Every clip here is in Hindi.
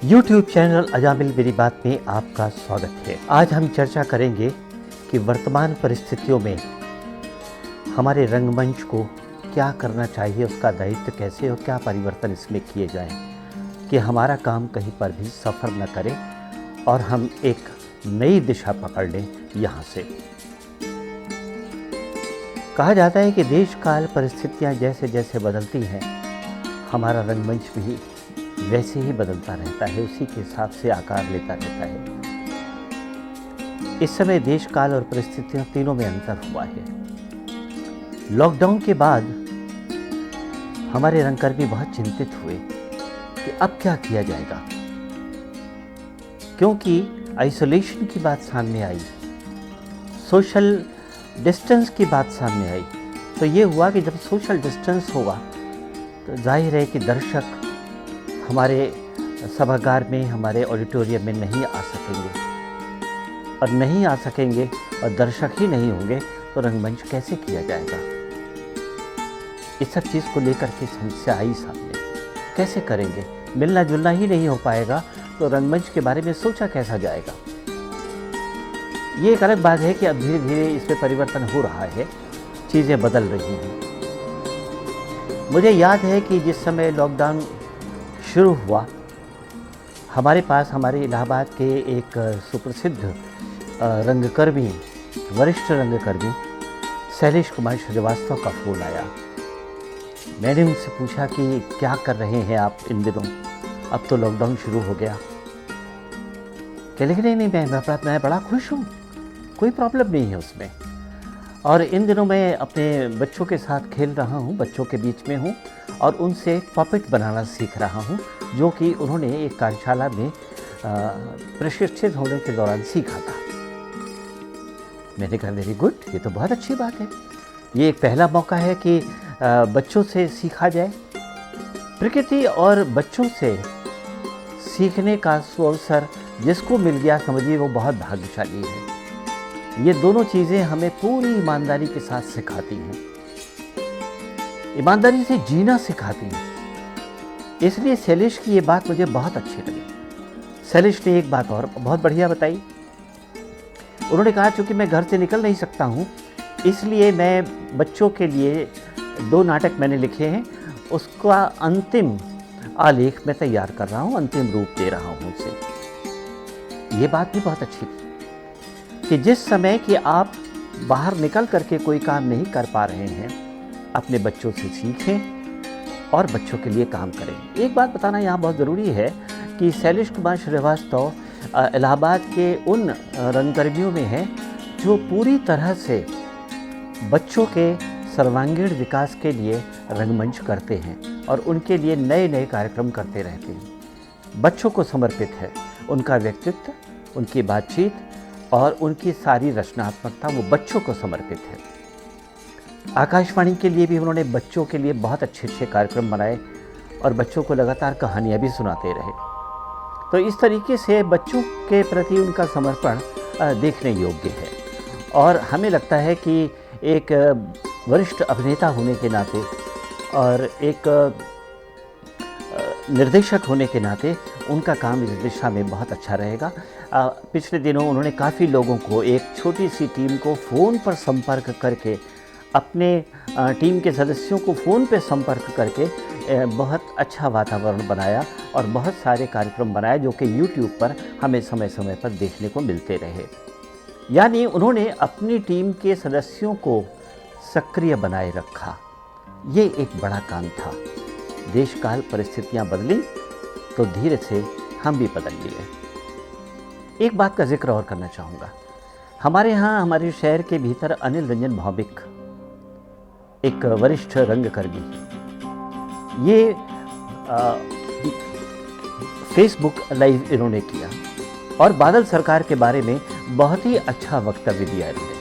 YouTube चैनल अजामिल मेरी बात में आपका स्वागत है। आज हम चर्चा करेंगे कि वर्तमान परिस्थितियों में हमारे रंगमंच को क्या करना चाहिए, उसका दायित्व कैसे और क्या परिवर्तन इसमें किए जाएं कि हमारा काम कहीं पर भी सफ़र न करे और हम एक नई दिशा पकड़ लें। यहाँ से कहा जाता है कि देश काल परिस्थितियाँ जैसे जैसे बदलती हैं, हमारा रंगमंच भी वैसे ही बदलता रहता है, उसी के हिसाब से आकार लेता रहता है। इस समय देश काल और परिस्थितियों तीनों में अंतर हुआ है। लॉकडाउन के बाद हमारे रंगकर्मी बहुत चिंतित हुए कि अब क्या किया जाएगा, क्योंकि आइसोलेशन की बात सामने आई, सोशल डिस्टेंस की बात सामने आई। तो ये हुआ कि जब सोशल डिस्टेंस होगा तो जाहिर है कि दर्शक हमारे सभागार में, हमारे ऑडिटोरियम में नहीं आ सकेंगे, और नहीं आ सकेंगे और दर्शक ही नहीं होंगे तो रंगमंच कैसे किया जाएगा। इस सब चीज़ को लेकर के समस्या आई सामने, कैसे करेंगे, मिलना जुलना ही नहीं हो पाएगा तो रंगमंच के बारे में सोचा कैसा जाएगा। ये एक अलग बात है कि अब धीरे धीरे इसमें परिवर्तन हो रहा है, चीज़ें बदल रही हैं। मुझे याद है कि जिस समय लॉकडाउन शुरू हुआ, हमारे पास हमारे इलाहाबाद के एक सुप्रसिद्ध रंगकर्मी, वरिष्ठ रंगकर्मी शैलेश कुमार श्रीवास्तव का फ़ोन आया। मैंने उनसे पूछा कि क्या कर रहे हैं आप इन दिनों, अब तो लॉकडाउन शुरू हो गया। कहने लगे नहीं, मैं बड़ा खुश हूँ, कोई प्रॉब्लम नहीं है उसमें, और इन दिनों मैं अपने बच्चों के साथ खेल रहा हूँ, बच्चों के बीच में हूँ और उनसे पपेट बनाना सीख रहा हूँ, जो कि उन्होंने एक कार्यशाला में प्रशिक्षित होने के दौरान सीखा था। मैंने कहा वेरी गुड, ये तो बहुत अच्छी बात है, ये एक पहला मौका है कि बच्चों से सीखा जाए। प्रकृति और बच्चों से सीखने का अवसर जिसको मिल गया, समझिए वो बहुत भाग्यशाली है। ये दोनों चीज़ें हमें पूरी ईमानदारी के साथ सिखाती हैं, ईमानदारी से जीना सिखाती हैं। इसलिए शैलेश की ये बात मुझे बहुत अच्छी लगी। शैलेश ने एक बात और बहुत बढ़िया बताई। उन्होंने कहा चूँकि मैं घर से निकल नहीं सकता हूँ, इसलिए मैं बच्चों के लिए 2 नाटक मैंने लिखे हैं, उसका अंतिम आलेख मैं तैयार कर रहा हूँ, अंतिम रूप दे रहा हूँ उसे। ये बात भी बहुत अच्छी थी कि जिस समय कि आप बाहर निकल करके कोई काम नहीं कर पा रहे हैं, अपने बच्चों से सीखें और बच्चों के लिए काम करें। एक बात बताना यहाँ बहुत ज़रूरी है कि शैलेश कुमार श्रीवास्तव इलाहाबाद के उन रंगकर्मियों में हैं जो पूरी तरह से बच्चों के सर्वांगीण विकास के लिए रंगमंच करते हैं और उनके लिए नए नए कार्यक्रम करते रहते हैं। बच्चों को समर्पित है उनका व्यक्तित्व, उनकी बातचीत और उनकी सारी रचनात्मकता वो बच्चों को समर्पित है। आकाशवाणी के लिए भी उन्होंने बच्चों के लिए बहुत अच्छे अच्छे कार्यक्रम बनाए और बच्चों को लगातार कहानियाँ भी सुनाते रहे। तो इस तरीके से बच्चों के प्रति उनका समर्पण देखने योग्य है, और हमें लगता है कि एक वरिष्ठ अभिनेता होने के नाते और एक निर्देशक होने के नाते उनका काम इस दिशा में बहुत अच्छा रहेगा। पिछले दिनों उन्होंने काफ़ी लोगों को, एक छोटी सी टीम को फ़ोन पर संपर्क करके, अपने टीम के सदस्यों को फ़ोन पे संपर्क करके बहुत अच्छा वातावरण बनाया और बहुत सारे कार्यक्रम बनाए जो कि YouTube पर हमें समय समय पर देखने को मिलते रहे। यानी उन्होंने अपनी टीम के सदस्यों को सक्रिय बनाए रखा। ये एक बड़ा काम था। देश काल परिस्थितियाँ बदली तो धीरे से हम भी बदल लिए। एक बात का जिक्र और करना चाहूँगा। हमारे यहाँ, हमारे शहर के भीतर अनिल रंजन भौमिक एक वरिष्ठ रंगकर्मी, ये फेसबुक लाइव इन्होंने किया और बादल सरकार के बारे में बहुत ही अच्छा वक्तव्य दिया इन्होंने।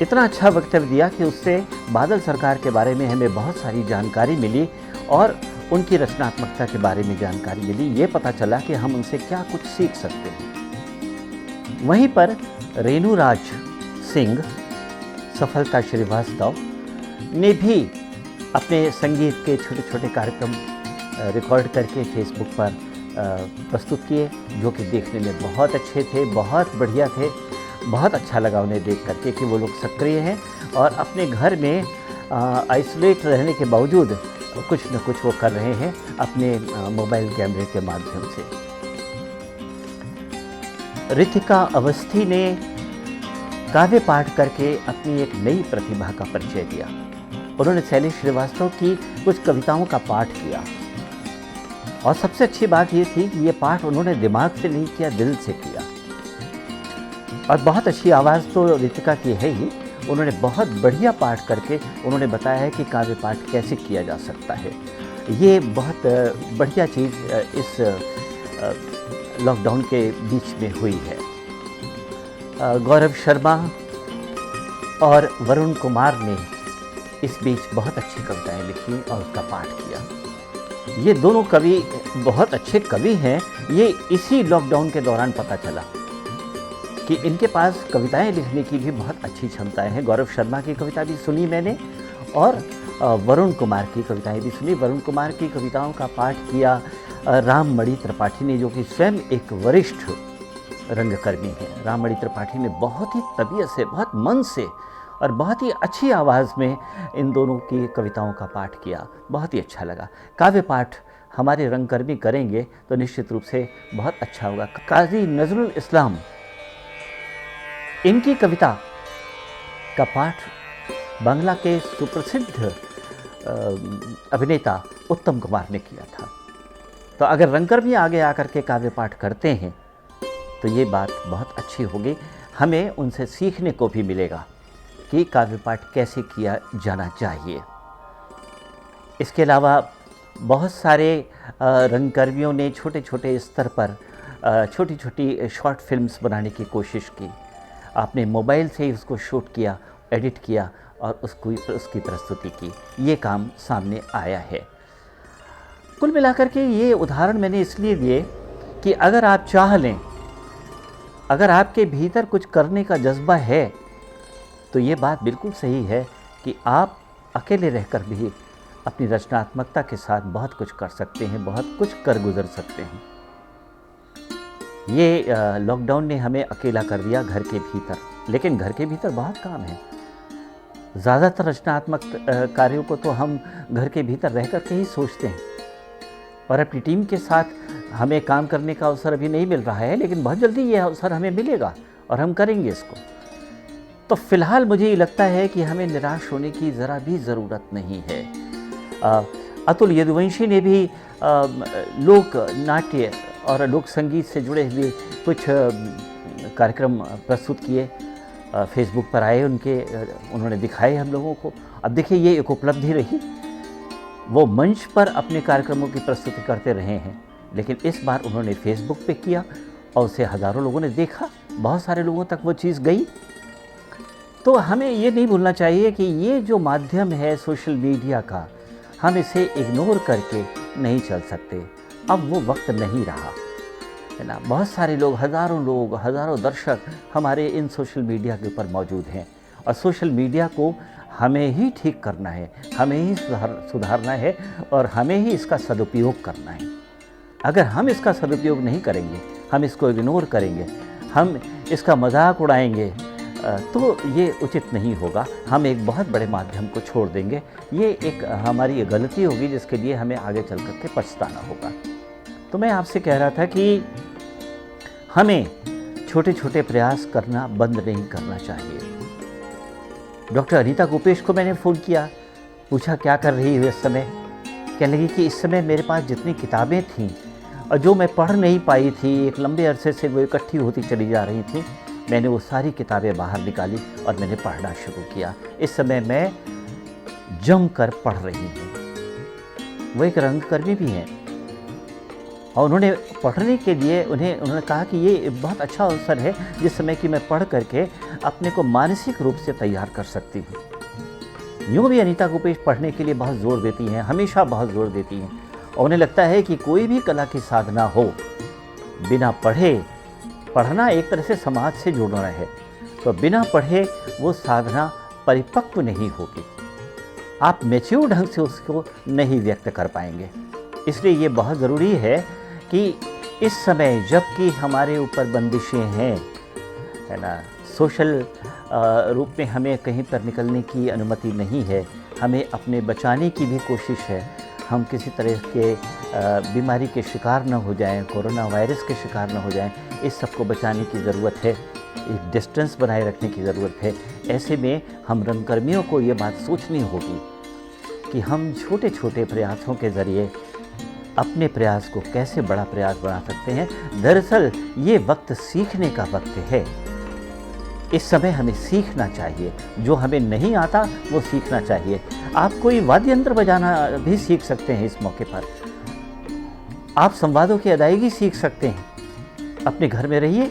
इतना अच्छा वक्तव्य दिया कि उससे बादल सरकार के बारे में हमें बहुत सारी जानकारी मिली और उनकी रचनात्मकता के बारे में जानकारी मिली। ये पता चला कि हम उनसे क्या कुछ सीख सकते हैं। वहीं पर रेणु राज सिंह, सफलता श्रीवास्तव ने भी अपने संगीत के छोटे छोटे कार्यक्रम रिकॉर्ड करके फेसबुक पर प्रस्तुत किए, जो कि देखने में बहुत अच्छे थे, बहुत बढ़िया थे। बहुत अच्छा लगा उन्हें देख करके कि वो लोग सक्रिय हैं और अपने घर में आइसोलेट रहने के बावजूद कुछ न कुछ वो कर रहे हैं अपने मोबाइल कैमरे के माध्यम से। रितिका अवस्थी ने काव्य पाठ करके अपनी एक नई प्रतिभा का परिचय दिया। उन्होंने शैलेश श्रीवास्तव की कुछ कविताओं का पाठ किया और सबसे अच्छी बात ये थी कि ये पाठ उन्होंने दिमाग से नहीं किया, दिल से किया। और बहुत अच्छी आवाज़ तो रितिका की है ही। उन्होंने बहुत बढ़िया पाठ करके उन्होंने बताया है कि काव्य पाठ कैसे किया जा सकता है। ये बहुत बढ़िया चीज़ इस लॉकडाउन के बीच में हुई है। गौरव शर्मा और वरुण कुमार ने इस बीच बहुत अच्छी कविताएं लिखी और उसका पाठ किया। ये दोनों कवि बहुत अच्छे कवि हैं। ये इसी लॉकडाउन के दौरान पता चला कि इनके पास कविताएं लिखने की भी बहुत अच्छी क्षमताएं हैं। गौरव शर्मा की कविता भी सुनी मैंने और वरुण कुमार की कविताएं भी सुनी। वरुण कुमार की कविताओं का पाठ किया राममणि त्रिपाठी ने, जो कि स्वयं एक वरिष्ठ रंगकर्मी हैं। राममणि त्रिपाठी ने बहुत ही तबीयत से, बहुत मन से और बहुत ही अच्छी आवाज़ में इन दोनों की कविताओं का पाठ किया। बहुत ही अच्छा लगा। काव्य पाठ हमारे रंगकर्मी करेंगे तो निश्चित रूप से बहुत अच्छा होगा। काजी नजरुल इस्लाम, इनकी कविता का पाठ बांग्ला के सुप्रसिद्ध अभिनेता उत्तम कुमार ने किया था। तो अगर रंगकर्मी आगे आकर के काव्य पाठ करते हैं तो ये बात बहुत अच्छी होगी। हमें उनसे सीखने को भी मिलेगा कि काव्य पाठ कैसे किया जाना चाहिए। इसके अलावा बहुत सारे रंगकर्मियों ने छोटे छोटे स्तर पर छोटी छोटी शॉर्ट फिल्म्स बनाने की कोशिश की। आपने मोबाइल से ही उसको शूट किया, एडिट किया और उसकी प्रस्तुति की। ये काम सामने आया है। कुल मिलाकर के ये उदाहरण मैंने इसलिए दिए कि अगर आप चाह लें, अगर आपके भीतर कुछ करने का जज्बा है तो ये बात बिल्कुल सही है कि आप अकेले रहकर भी अपनी रचनात्मकता के साथ बहुत कुछ कर सकते हैं, बहुत कुछ कर गुजर सकते हैं। ये लॉकडाउन ने हमें अकेला कर दिया घर के भीतर, लेकिन घर के भीतर बहुत काम है। ज़्यादातर रचनात्मक कार्यों को तो हम घर के भीतर रह कर के ही सोचते हैं और अपनी टीम के साथ हमें काम करने का अवसर अभी नहीं मिल रहा है, लेकिन बहुत जल्दी ये अवसर हमें मिलेगा और हम करेंगे इसको। तो फिलहाल मुझे ये लगता है कि हमें निराश होने की ज़रा भी ज़रूरत नहीं है। अतुल यदुवंशी ने भी लोक नाट्य और लोक संगीत से जुड़े हुए कुछ कार्यक्रम प्रस्तुत किए, फेसबुक पर आए उन्होंने दिखाए हम लोगों को। अब देखिए ये एक उपलब्धि रही। वो मंच पर अपने कार्यक्रमों की प्रस्तुति करते रहे हैं, लेकिन इस बार उन्होंने फेसबुक पे किया और उसे हज़ारों लोगों ने देखा, बहुत सारे लोगों तक वो चीज़ गई। तो हमें ये नहीं भूलना चाहिए कि ये जो माध्यम है सोशल मीडिया का, हम इसे इग्नोर करके नहीं चल सकते। अब वो वक्त नहीं रहा है ना। बहुत सारे लोग, हज़ारों दर्शक हमारे इन सोशल मीडिया के ऊपर मौजूद हैं और सोशल मीडिया को हमें ही ठीक करना है, हमें ही सुधारना है और हमें ही इसका सदुपयोग करना है। अगर हम इसका सदुपयोग नहीं करेंगे, हम इसको इग्नोर करेंगे, हम इसका मजाक उड़ाएंगे तो ये उचित नहीं होगा। हम एक बहुत बड़े माध्यम को छोड़ देंगे। ये एक हमारी गलती होगी जिसके लिए हमें आगे चल कर के पछताना होगा। तो मैं आपसे कह रहा था कि हमें छोटे छोटे प्रयास करना बंद नहीं करना चाहिए। डॉक्टर अनीता गोपेश को मैंने फ़ोन किया, पूछा क्या कर रही है इस समय। कहने लगी कि इस समय मेरे पास जितनी किताबें थीं और जो मैं पढ़ नहीं पाई थी, एक लंबे अरसे से वो इकट्ठी होती चली जा रही थी, मैंने वो सारी किताबें बाहर निकाली और मैंने पढ़ना शुरू किया। इस समय मैं जम कर पढ़ रही हूँ। वो एक रंगकर्मी भी हैं और उन्होंने पढ़ने के लिए उन्होंने कहा कि ये बहुत अच्छा अवसर है जिस समय कि मैं पढ़ करके अपने को मानसिक रूप से तैयार कर सकती हूँ। यूँ भी अनीता गोपेश पढ़ने के लिए बहुत ज़ोर देती हैं, हमेशा बहुत ज़ोर देती हैं और उन्हें लगता है कि कोई भी कला की साधना हो, बिना पढ़े, पढ़ना एक तरह से समाज से जुड़ना है, तो बिना पढ़े वो साधना परिपक्व नहीं होगी। आप मैच्योर ढंग से उसको नहीं व्यक्त कर पाएंगे। इसलिए ये बहुत ज़रूरी है कि इस समय जबकि हमारे ऊपर बंदिशें हैं, है ना, सोशल रूप में हमें कहीं पर निकलने की अनुमति नहीं है, हमें अपने बचाने की भी कोशिश है, हम किसी तरह के बीमारी के शिकार न हो जाएं, कोरोना वायरस के शिकार न हो जाएं, इस सब को बचाने की ज़रूरत है, एक डिस्टेंस बनाए रखने की ज़रूरत है। ऐसे में हम रंगकर्मियों को ये बात सोचनी होगी कि हम छोटे छोटे प्रयासों के ज़रिए अपने प्रयास को कैसे बड़ा प्रयास बना सकते हैं। दरअसल ये वक्त सीखने का वक्त है। इस समय हमें सीखना चाहिए, जो हमें नहीं आता वो सीखना चाहिए। आप कोई वाद्य यंत्र बजाना भी सीख सकते हैं इस मौके पर। आप संवादों की अदायगी सीख सकते हैं। अपने घर में रहिए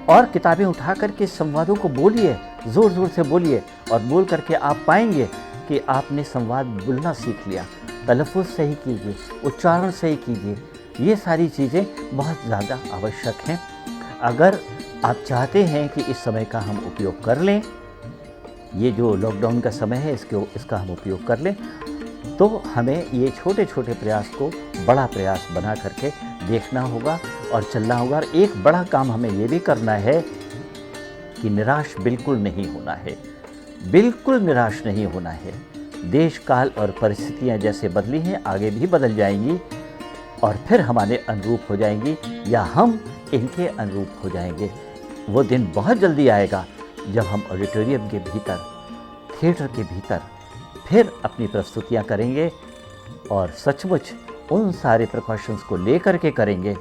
और किताबें उठा करके संवादों को बोलिए, ज़ोर ज़ोर से बोलिए, और बोल करके आप पाएंगे कि आपने संवाद बोलना सीख लिया। तलफ़ुज़ सही कीजिए, उच्चारण सही कीजिए, ये सारी चीज़ें बहुत ज़्यादा आवश्यक हैं। अगर आप चाहते हैं कि इस समय का हम उपयोग कर लें, ये जो लॉकडाउन का समय है इसका हम उपयोग कर लें, तो हमें ये छोटे छोटे प्रयास को बड़ा प्रयास बना करके देखना होगा और चलना होगा। और एक बड़ा काम हमें ये भी करना है कि निराश बिल्कुल नहीं होना है, बिल्कुल निराश नहीं होना है। देश काल और परिस्थितियाँ जैसे बदली हैं आगे भी बदल जाएंगी और फिर हमारे अनुरूप हो जाएंगी या हम इनके अनुरूप हो जाएंगे। वो दिन बहुत जल्दी आएगा जब हम ऑडिटोरियम के भीतर, थिएटर के भीतर फिर अपनी प्रस्तुतियाँ करेंगे और सचमुच उन सारे प्रिकॉशंस को लेकर के करेंगे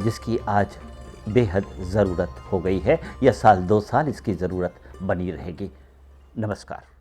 जिसकी आज बेहद ज़रूरत हो गई है, या साल 2 साल इसकी ज़रूरत बनी रहेगी। नमस्कार।